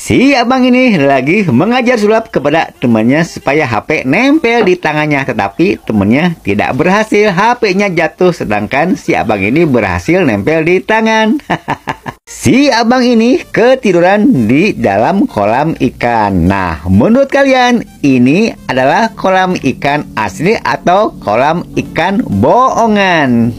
Si abang ini lagi mengajar sulap kepada temannya supaya HP nempel di tangannya, tetapi temannya tidak berhasil, HP-nya jatuh, sedangkan si abang ini berhasil nempel di tangan. Si abang ini ketiduran di dalam kolam ikan. Nah, menurut kalian ini adalah kolam ikan asli atau kolam ikan bohongan?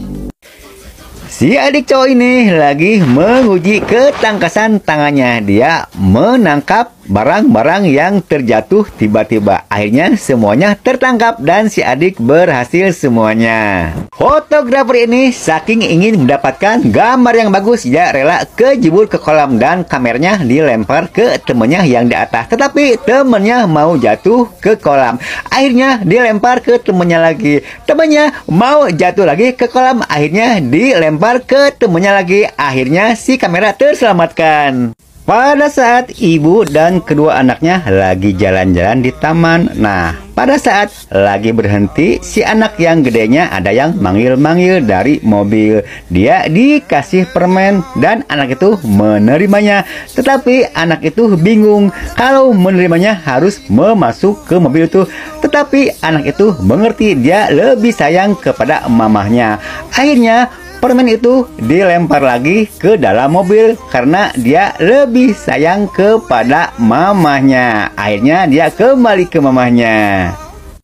Si adik cowok ini lagi menguji ketangkasan tangannya. Dia menangkap barang-barang yang terjatuh tiba-tiba. Akhirnya semuanya tertangkap dan si adik berhasil semuanya. Fotografer ini saking ingin mendapatkan gambar yang bagus, dia rela kejebur ke kolam dan kameranya dilempar ke temannya yang di atas. Tetapi temannya mau jatuh ke kolam. Akhirnya dilempar ke temannya lagi. Temannya mau jatuh lagi ke kolam. Akhirnya dilempar ke temannya lagi. Akhirnya si kamera terselamatkan. Pada saat ibu dan kedua anaknya lagi jalan-jalan di taman. Nah, pada saat lagi berhenti, si anak yang gedenya ada yang manggil-manggil dari mobil. Dia dikasih permen dan anak itu menerimanya. Tetapi anak itu bingung kalau menerimanya harus memasuk ke mobil itu. Tetapi anak itu mengerti dia lebih sayang kepada mamahnya. Akhirnya permen itu dilempar lagi ke dalam mobil karena dia lebih sayang kepada mamahnya. Akhirnya dia kembali ke mamahnya.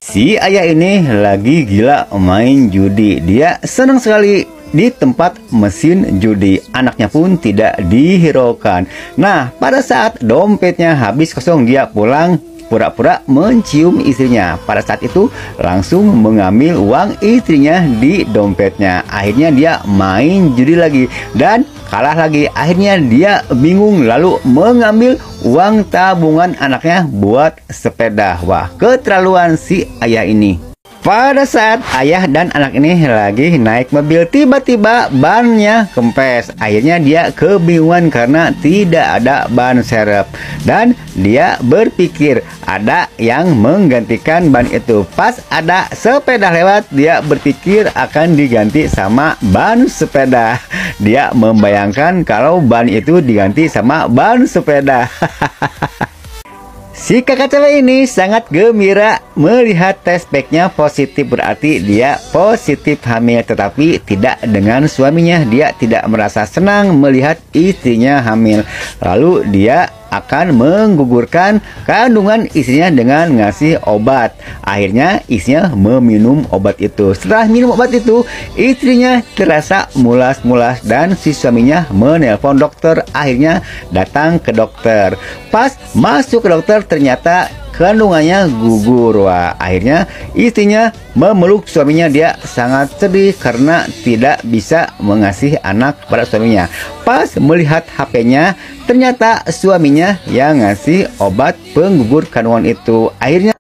Si ayah ini lagi gila main judi. Dia senang sekali di tempat mesin judi. Anaknya pun tidak dihiraukan. Nah, pada saat dompetnya habis kosong, dia pulang pura-pura mencium istrinya. Pada saat itu langsung mengambil uang istrinya di dompetnya. Akhirnya dia main judi lagi dan kalah lagi. Akhirnya dia bingung lalu mengambil uang tabungan anaknya buat sepeda. Wah, keterlaluan si ayah ini. Pada saat ayah dan anak ini lagi naik mobil, tiba-tiba bannya kempes. Akhirnya dia kebingungan karena tidak ada ban serep. Dan dia berpikir ada yang menggantikan ban itu. Pas ada sepeda lewat, dia berpikir akan diganti sama ban sepeda. Dia membayangkan kalau ban itu diganti sama ban sepeda. Si kakak cewek ini sangat gembira melihat test packnya positif, berarti dia positif hamil, tetapi tidak dengan suaminya. Dia tidak merasa senang melihat istrinya hamil. Lalu dia akan menggugurkan kandungan istrinya dengan ngasih obat. Akhirnya istrinya meminum obat itu. Setelah minum obat itu, istrinya terasa mulas-mulas dan si suaminya menelpon dokter. Akhirnya datang ke dokter. Pas masuk ke dokter ternyata kandungannya gugur. Wah, akhirnya istrinya memeluk suaminya. Dia sangat sedih karena tidak bisa mengasih anak pada suaminya. Pas melihat HP-nya, ternyata suaminya yang ngasih obat penggugur kandungan itu. Akhirnya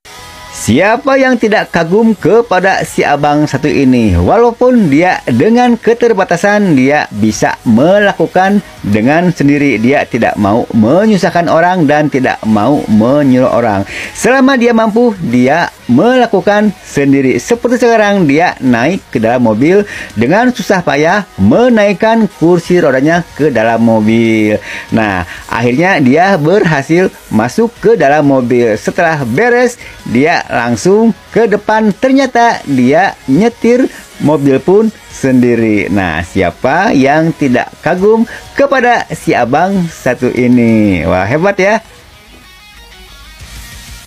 siapa yang tidak kagum kepada si abang satu ini? Walaupun dia dengan keterbatasan, dia bisa melakukan dengan sendiri. Dia tidak mau menyusahkan orang dan tidak mau menyuruh orang. Selama dia mampu, dia melakukan sendiri. Seperti sekarang dia naik ke dalam mobil dengan susah payah menaikkan kursi rodanya ke dalam mobil. Nah, akhirnya dia berhasil masuk ke dalam mobil. Setelah beres, dia langsung ke depan. Ternyata dia nyetir mobil pun sendiri. Nah, siapa yang tidak kagum kepada si abang satu ini? Wah, hebat ya.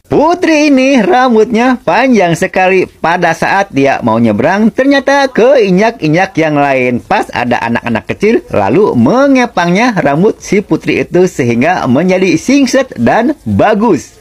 Putri ini rambutnya panjang sekali. Pada saat dia mau nyebrang, ternyata keinjak-injak yang lain. Pas ada anak-anak kecil, lalu mengepangnya rambut si Putri itu sehingga menjadi singset dan bagus.